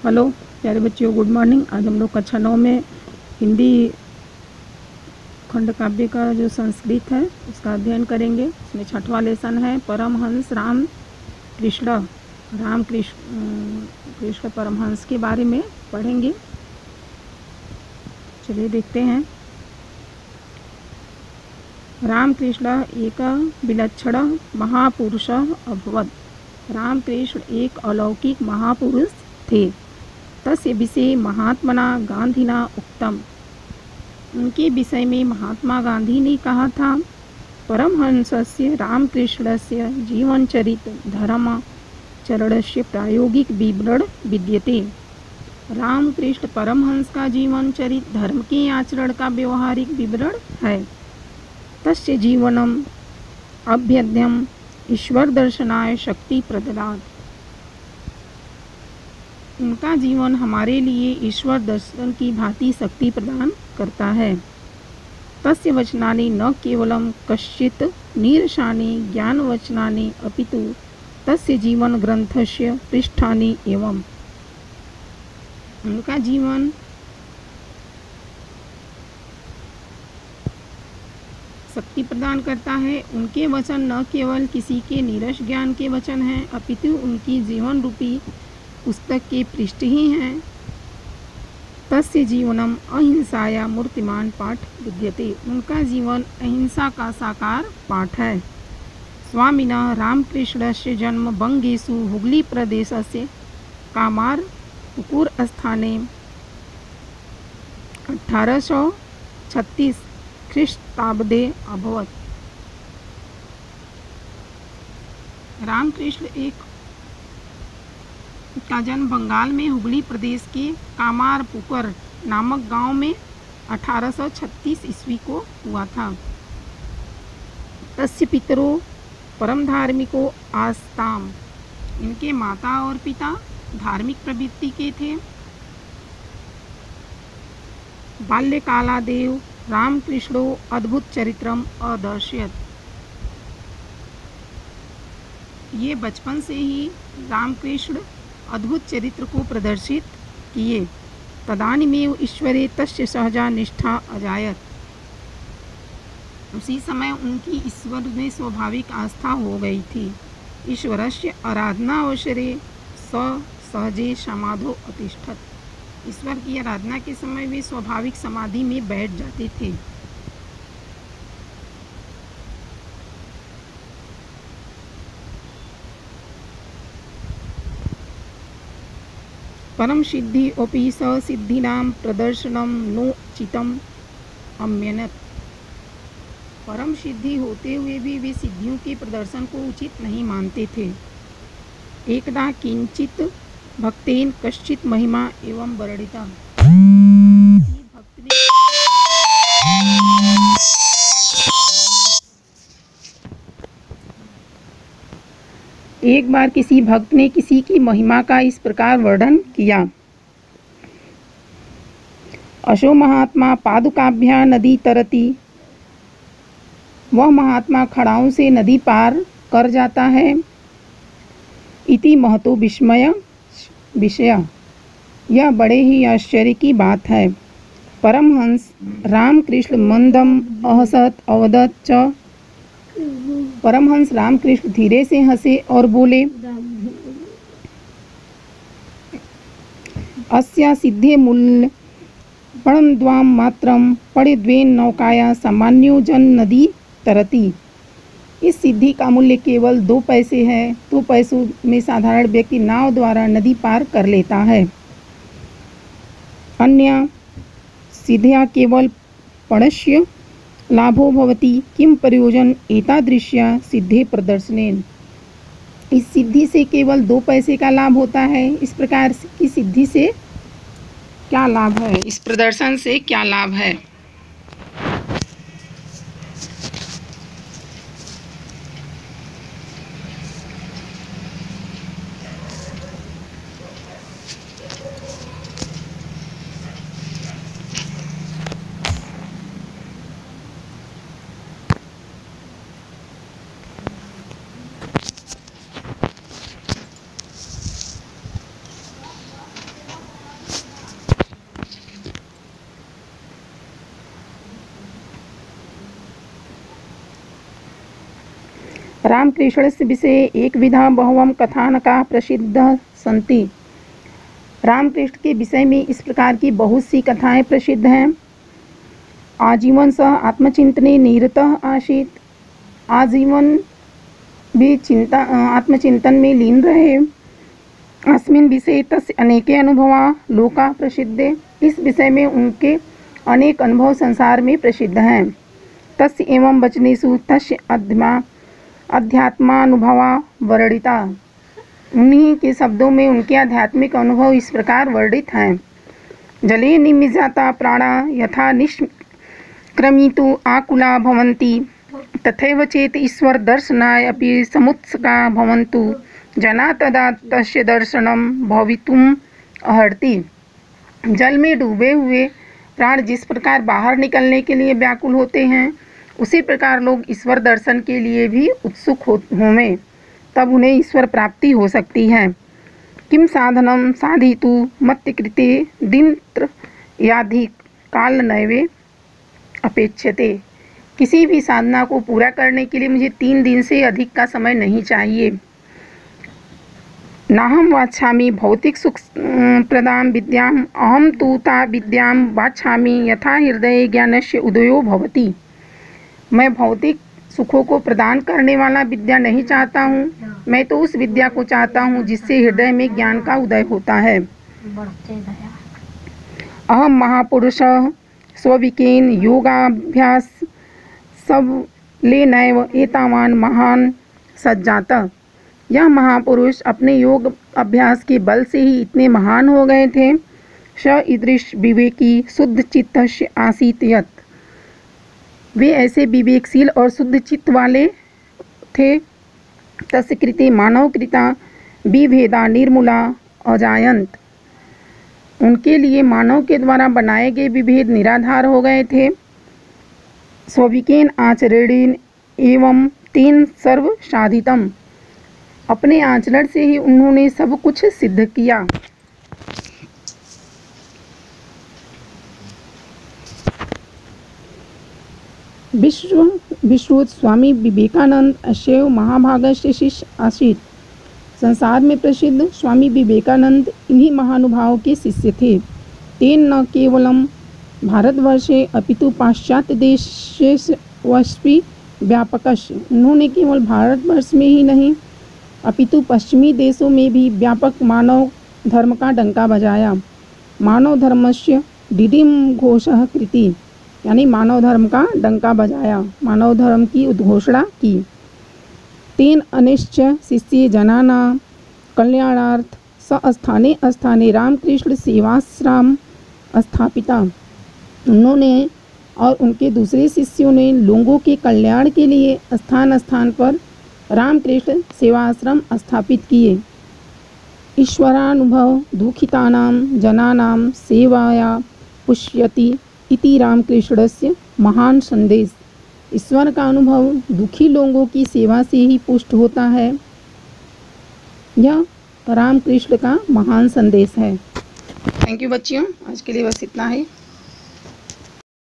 Hello प्यारे बच्चों, good morning. आज हम लोग कक्षा 9 में हिंदी खंड काव्य का जो संस्कृत है उसका अध्ययन करेंगे। इसमें 6वां लेसन है परमहंस कृष्ण परमहंस के बारे में पढ़ेंगे। चलिए देखते हैं। रामकृष्ण एक विलक्षण महापुरुष अभवत्। रामकृष्ण एक अलौकिक महापुरुष थे। तस्य विषये महात्मना गांधीना उक्तम। उनके विषय में महात्मा गांधी ने कहा था, परमहंसस्य रामकृष्णस्य जीवनचरित धर्माचरणस्य प्रायोगिक विवरण विद्यते। रामकृष्ण परमहंस का जीवन चरित धर्म के आचरण का व्यवहारिक विवरण है। तस्य जीवनम अभ्यध्यम ईश्वर दर्शनाय शक्ति प्रददात। उनका जीवन हमारे लिए ईश्वर दर्शन की भांति शक्ति प्रदान करता है। तस्य वचनानि न केवलं कश्चित् नीरसानि ज्ञानवचनानि अपितु तस्य जीवन ग्रंथस्य पृष्ठानि एवं। उनका जीवन शक्ति प्रदान करता है। उनके वचन न केवल किसी के नीरस ज्ञान के वचन हैं, अपितु उनकी जीवन रूपी पुस्तक के पृष्ठ ही हैं। तस्य जीवनम अहिंसाया मूर्तिमान पाठ विद्यते। उनका जीवन अहिंसा का साकार पाठ है। स्वामिनः रामकृष्णस्य जन्म बंगेषु हुगली प्रदेशस्य कामारपुकुर स्थाने 1836 ख्रीष्टाब्दे अभवत्। रामकृष्ण का जन्म बंगाल में हुगली प्रदेश के कामारपुकुर नामक गांव में 1836 ईस्वी को हुआ था। तस्य पितरो परम धार्मिको आस्ताम। इनके माता और पिता धार्मिक प्रवृत्ति के थे। बाल्यकालादेव रामकृष्णो अद्भुत चरित्रम अदर्शयत्। ये बचपन से ही रामकृष्ण अद्भुत चरित्र को प्रदर्शित किए। तदानीमेव ईश्वरे तस्य सहजा निष्ठा अजायत। उसी समय उनकी ईश्वर में स्वाभाविक आस्था हो गई थी। ईश्वरस्य आराधना अवसरे स सहजे समाधो अतिष्ठत। ईश्वर की आराधना के समय वे स्वाभाविक समाधि में बैठ जाते थे। परम सिद्धि अपि स सिद्धिनाम प्रदर्शनम नो चितम अम्यनत। परम सिद्धि होते हुए भी वे सिद्धियों के प्रदर्शन को उचित नहीं मानते थे। एकदा किंचित भक्तेन कश्चित महिमा एवं वर्णिता। एक बार किसी भक्त ने किसी की महिमा का इस प्रकार वर्णन किया। अशो महात्मा पादुकाभ्या नदी तरती। वह महात्मा खड़ाओं से नदी पार कर जाता है। इति महतो विषय। यह बड़े ही आश्चर्य की बात है। परमहंस रामकृष्ण मंदम अहसत अवदत च। परमहंस रामकृष्ण धीरे से हंसे और बोले, अस्या सिद्धे मूल्य पणद्वाम मात्रम पणिद्वेन नौकाया सामान्यो जन नदी तरती। इस सिद्धि का मूल्य केवल 2 पैसे है। 2 पैसों में साधारण व्यक्ति नाव द्वारा नदी पार कर लेता है। अन्य सिद्धिया केवल पणस्य लाभो भवति किम प्रयोजन एतादृश्या सिद्धे प्रदर्शनेन। इस सिद्धि से केवल 2 पैसे का लाभ होता है। इस प्रकार की सिद्धि से क्या लाभ है? इस प्रदर्शन से क्या लाभ है? रामकृष्णस्य विषये एकविधा बहवः कथानकाः प्रसिद्धाः सन्ति। रामकृष्ण के विषय में इस प्रकार की बहुत सी कथाएं प्रसिद्ध हैं। आजीवन सह आत्मचिंतने निरतः आसीत्, आजीवन भी आत्मचिंतन में लीन रहे। अस्मिन् विषये तस्य अनेके अनुभवा लोका प्रसिद्धे, इस विषय में उनके अनेक अनुभव संसार में प्रसिद्ध हैं। तस्य एवं वचनेषु तस्य अध्यात्मानुभवा वर्णिता, उन्हीं के शब्दों में उनके आध्यात्मिक अनुभव इस प्रकार वर्णित हैं। जले निमज्जिता प्राणा यथा निष्क्रमितु आकुला भवन्ति, तथैव चेत् ईश्वर दर्शनाय अपि समुत्सुका भवन्तु जना तदा तस्य दर्शनं भवितुम् अर्हति। जल में डूबे हुए प्राण जिस प्रकार बाहर निकलने के लिए व्याकुल होते हैं, उसी प्रकार लोग ईश्वर दर्शन के लिए भी उत्सुक होवें, तब उन्हें ईश्वर प्राप्ति हो सकती है। किम साधनम साधितु मत्कृते दिनत्रयाधिक काल नैवे अपेक्षते, किसी भी साधना को पूरा करने के लिए मुझे 3 दिन से अधिक का समय नहीं चाहिए। नाहं वाच्छामि भौतिक सुख प्रदां विद्याम्, अहं तु ता विद्यां वाच्छामि यथा हृदये ज्ञानस्य उदयो भवति। मैं भौतिक सुखों को प्रदान करने वाला विद्या नहीं चाहता हूँ, मैं तो उस विद्या को चाहता हूँ जिससे हृदय में ज्ञान का उदय होता है। अहम महापुरुषः स्वविकेन योगाभ्यास सबलेनैव एतावान् महान् सज्जातः, यह महापुरुष अपने योग अभ्यास के बल से ही इतने महान हो गए थे। स ईदृश विवेकी शुद्ध चित्तस्य आसीत् यत्, वे ऐसे विवेकशील और शुद्ध चित्त वाले थे। तस्य कृते मानव कृता विभेदा निर्मूला अजायन्त, उनके लिए मानव के द्वारा बनाए गए विभेद निराधार हो गए थे। स्वविकेन आचरणेन एवं तेन सर्व साधितम, अपने आचरण से ही उन्होंने सब कुछ सिद्ध किया। विश्वोत स्वामी विवेकानंद अशैव महाभागस्य शिष्य आसीत्, संसार में प्रसिद्ध स्वामी विवेकानंद इन्हीं महानुभावों के शिष्य थे। तेन न केवलम भारतवर्षे अपितु पाश्चात्य देशेष्वपि व्यापकस्य, उन्होंने केवल भारतवर्ष में ही नहीं अपितु पश्चिमी देशों में भी व्यापक मानव धर्म का डंका बजाया। मानव धर्मस्य डिडिम घोषः कृति, यानी मानव धर्म का डंका बजाया, मानव धर्म की उद्घोषणा की। तेन अनिश्च शिष्य जनानां कल्याणार्थ स स्थाने स्थाने रामकृष्ण सेवाश्रम स्थापिता, उन्होंने और उनके दूसरे शिष्यों ने लोगों के कल्याण के लिए स्थान स्थान पर रामकृष्ण सेवाश्रम स्थापित किए। ईश्वरानुभव दुखितानां जनानां सेवाया पुष्यति इति रामकृष्णस्य महान संदेश, ईश्वर का अनुभव दुखी लोगों की सेवा से ही पुष्ट होता है, यह रामकृष्ण का महान संदेश है। थैंक यू बच्चियों, आज के लिए बस इतना ही।